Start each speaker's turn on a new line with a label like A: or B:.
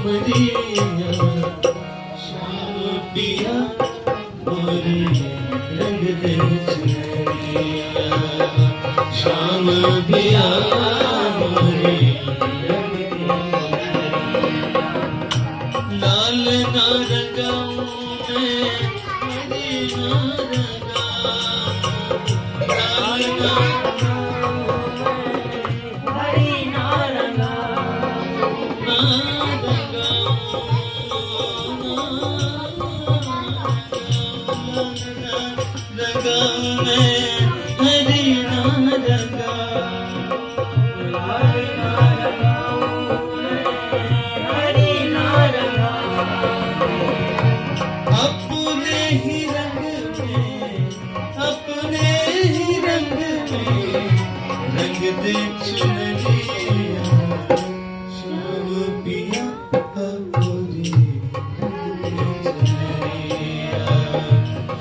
A: मरिया श्याम पिया मोरे रंग दे चुनरिया श्याम पिया मोरे रंग दे लाल ना रंगाऊं मैं हरी ना रंगाऊं लाल ना
B: हरी ना रंगाऊं
A: अपने ही रंग में रंग दे चुनरिया